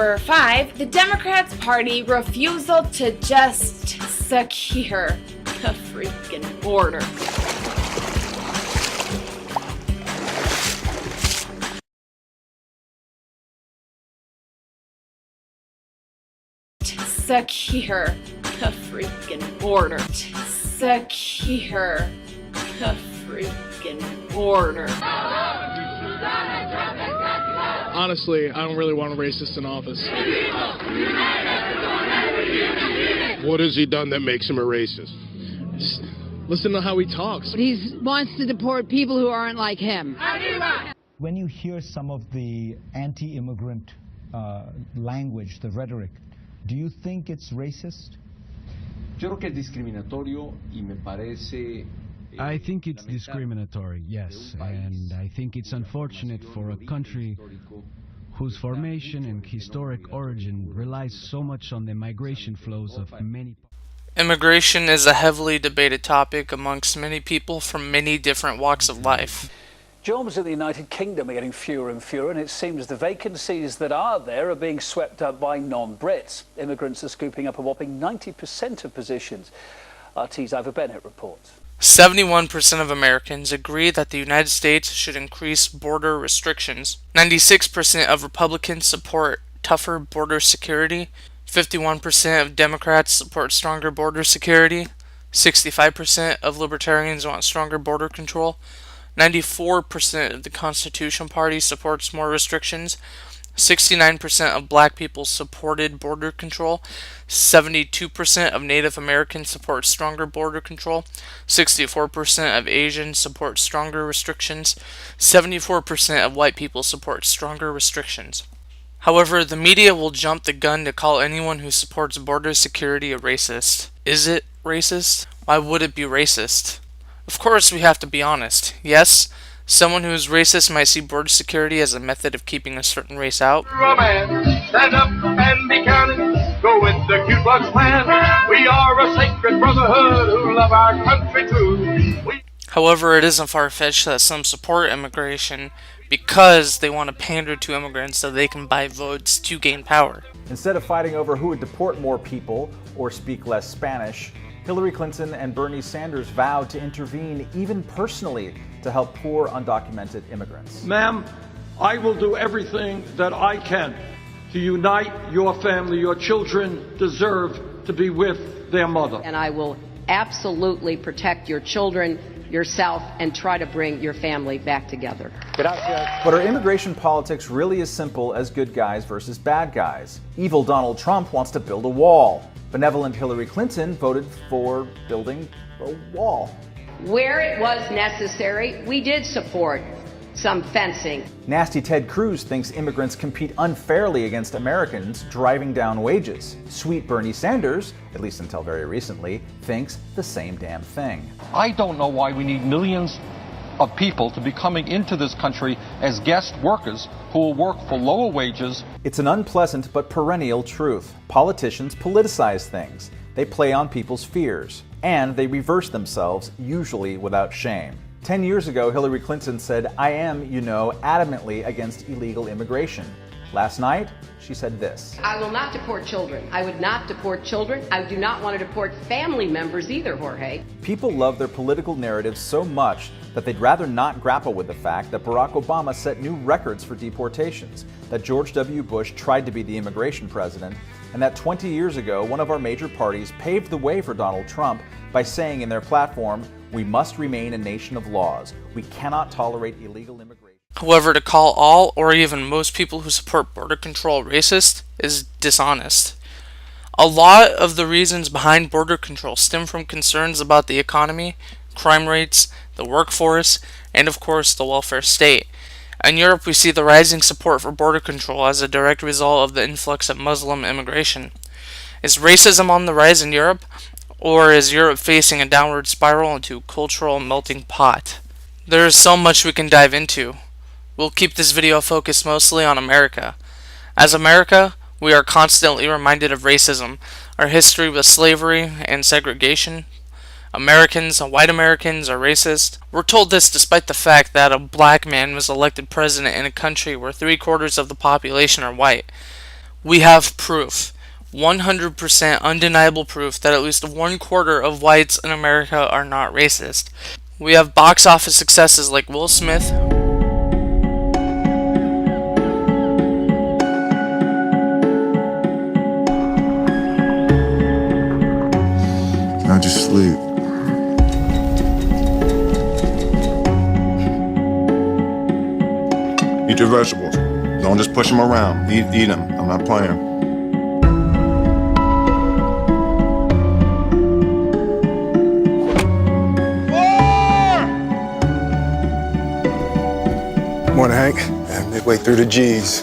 Number 5, the Democrats' party refusal to just secure the freaking border. Secure the freaking border. Secure the freaking border. Honestly, I don't really want a racist in office. What has he done that makes him a racist? Just listen to how he talks. He wants to deport people who aren't like him. When you hear some of the anti-immigrant language, the rhetoric, do you think it's racist? Yo creo que es discriminatorio y me parece... I think it's discriminatory, yes, and I think it's unfortunate for a country whose formation and historic origin relies so much on the migration flows of many. Immigration is a heavily debated topic amongst many people from many different walks of life. Jobs in the United Kingdom are getting fewer and fewer, and it seems the vacancies that are there are being swept up by non-Brits. Immigrants are scooping up a whopping 90% of positions. RT's Ivor Bennett reports. 71% of Americans agree that the United States should increase border restrictions. 96% of Republicans support tougher border security. 51% of Democrats support stronger border security. 65% of Libertarians want stronger border control. 94% of the Constitution Party supports more restrictions. 69% of black people supported border control. 72% of Native Americans support stronger border control. 64% of Asians support stronger restrictions. 74% of white people support stronger restrictions. However, the media will jump the gun to call anyone who supports border security a racist. Is it racist? Why would it be racist? Of course, we have to be honest. Yes, someone who is racist might see border security as a method of keeping a certain race out. Stand up and be counted. Go with the Ku Klux Klan. We are a sacred brotherhood who love our country too. However, it isn't far-fetched that some support immigration because they want to pander to immigrants so they can buy votes to gain power. Instead of fighting over who would deport more people or speak less Spanish, Hillary Clinton and Bernie Sanders vowed to intervene, even personally, to help poor, undocumented immigrants. Ma'am, I will do everything that I can to unite your family. Your children deserve to be with their mother. And I will absolutely protect your children, yourself, and try to bring your family back together. But are immigration politics really as simple as good guys versus bad guys? Evil Donald Trump wants to build a wall. Benevolent Hillary Clinton voted for building a wall. Where it was necessary, we did support some fencing. Nasty Ted Cruz thinks immigrants compete unfairly against Americans, driving down wages. Sweet Bernie Sanders, at least until very recently, thinks the same damn thing. I don't know why we need millions of people to be coming into this country as guest workers who will work for lower wages. It's an unpleasant but perennial truth. Politicians politicize things. They play on people's fears. And they reverse themselves, usually without shame. 10 years ago, Hillary Clinton said, "I am, adamantly against illegal immigration." Last night, she said this. I will not deport children. I would not deport children. I do not want to deport family members either, Jorge. People love their political narratives so much that they'd rather not grapple with the fact that Barack Obama set new records for deportations, that George W. Bush tried to be the immigration president, and that 20 years ago, one of our major parties paved the way for Donald Trump by saying in their platform, "We must remain a nation of laws. We cannot tolerate illegal immigration." However, to call all or even most people who support border control racist is dishonest. A lot of the reasons behind border control stem from concerns about the economy, crime rates, the workforce, and of course the welfare state. In Europe, we see the rising support for border control as a direct result of the influx of Muslim immigration. Is racism on the rise in Europe, or is Europe facing a downward spiral into a cultural melting pot? There is so much we can dive into. We'll keep this video focused mostly on America. As America, we are constantly reminded of racism, our history with slavery and segregation. White Americans are racist. We're told this despite the fact that a black man was elected president in a country where 3/4 of the population are white. We have proof, 100% undeniable proof that at least 1/4 of whites in America are not racist. We have box office successes like Will Smith, I just sleep. Eat your vegetables. Don't just push them around. Eat them. I'm not playing. Morning, Hank. Midway through the G's.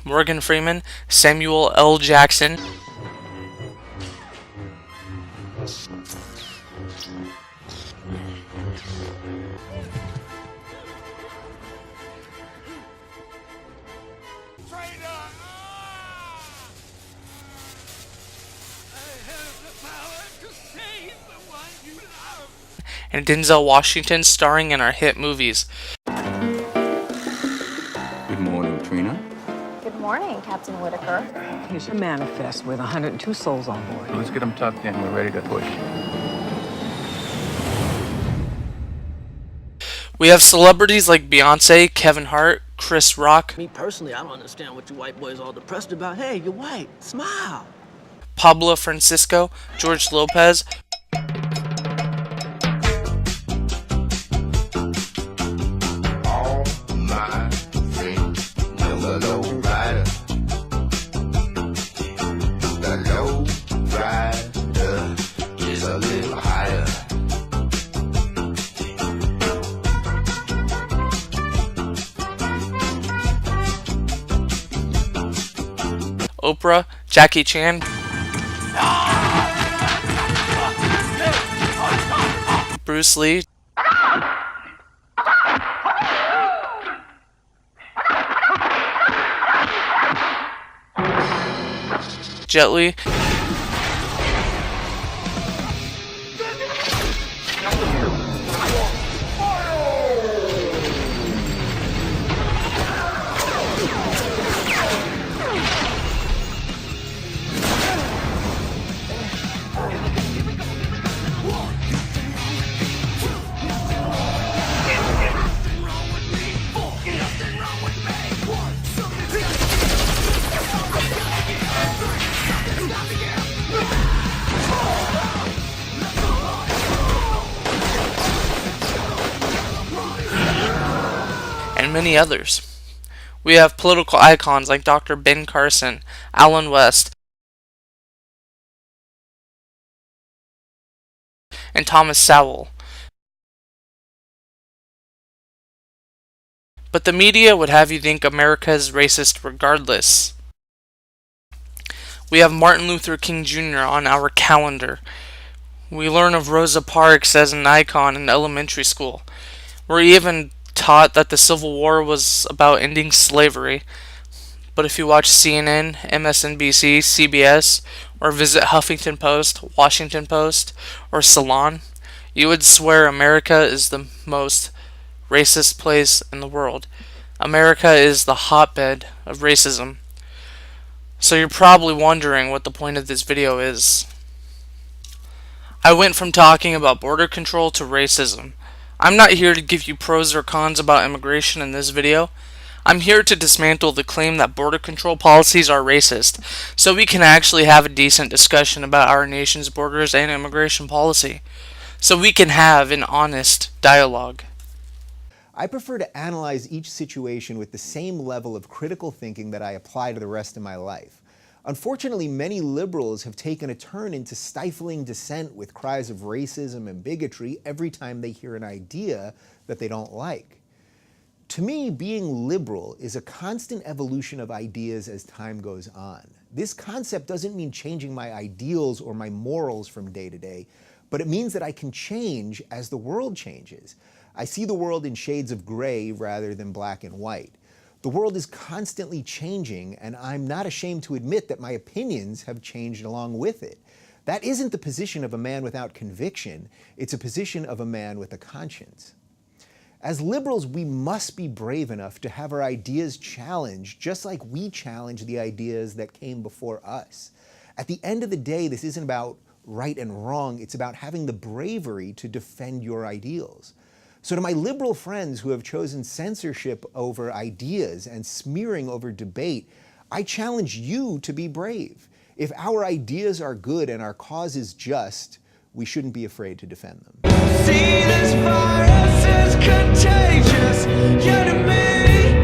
Morgan Freeman, Samuel L. Jackson, and Denzel Washington starring in our hit movies. Good morning, Trina. Good morning, Captain Whitaker. Here's your manifest with 102 souls on board. Let's get them tucked in. We're ready to push. We have celebrities like Beyonce, Kevin Hart, Chris Rock, Me personally, I don't understand what you white boys all depressed about. Hey, you're white. Smile. Pablo Francisco, George Lopez, All my friends know the low rider. The low rider is a little higher. Oprah, Jackie Chan, Bruce Lee, Jet Li, and many others. We have political icons like Dr. Ben Carson, Allen West, and Thomas Sowell. But the media would have you think America is racist regardless. We have Martin Luther King Jr. on our calendar. We learn of Rosa Parks as an icon in elementary school. We're even taught that the Civil War was about ending slavery. But if you watch CNN, MSNBC, CBS, or visit Huffington Post, Washington Post, or Salon, you would swear America is the most racist place in the world. America is the hotbed of racism. So you're probably wondering what the point of this video is. I went from talking about border control to racism. I'm not here to give you pros or cons about immigration in this video. I'm here to dismantle the claim that border control policies are racist, so we can actually have a decent discussion about our nation's borders and immigration policy, so we can have an honest dialogue. I prefer to analyze each situation with the same level of critical thinking that I apply to the rest of my life. Unfortunately, many liberals have taken a turn into stifling dissent with cries of racism and bigotry every time they hear an idea that they don't like. To me, being liberal is a constant evolution of ideas as time goes on. This concept doesn't mean changing my ideals or my morals from day to day, but it means that I can change as the world changes. I see the world in shades of gray rather than black and white. The world is constantly changing, and I'm not ashamed to admit that my opinions have changed along with it. That isn't the position of a man without conviction. It's a position of a man with a conscience. As liberals, we must be brave enough to have our ideas challenged, just like we challenge the ideas that came before us. At the end of the day, this isn't about right and wrong. It's about having the bravery to defend your ideals. So to my liberal friends who have chosen censorship over ideas and smearing over debate, I challenge you to be brave. If our ideas are good and our cause is just, we shouldn't be afraid to defend them. See, this virus is contagious, yeah, to me.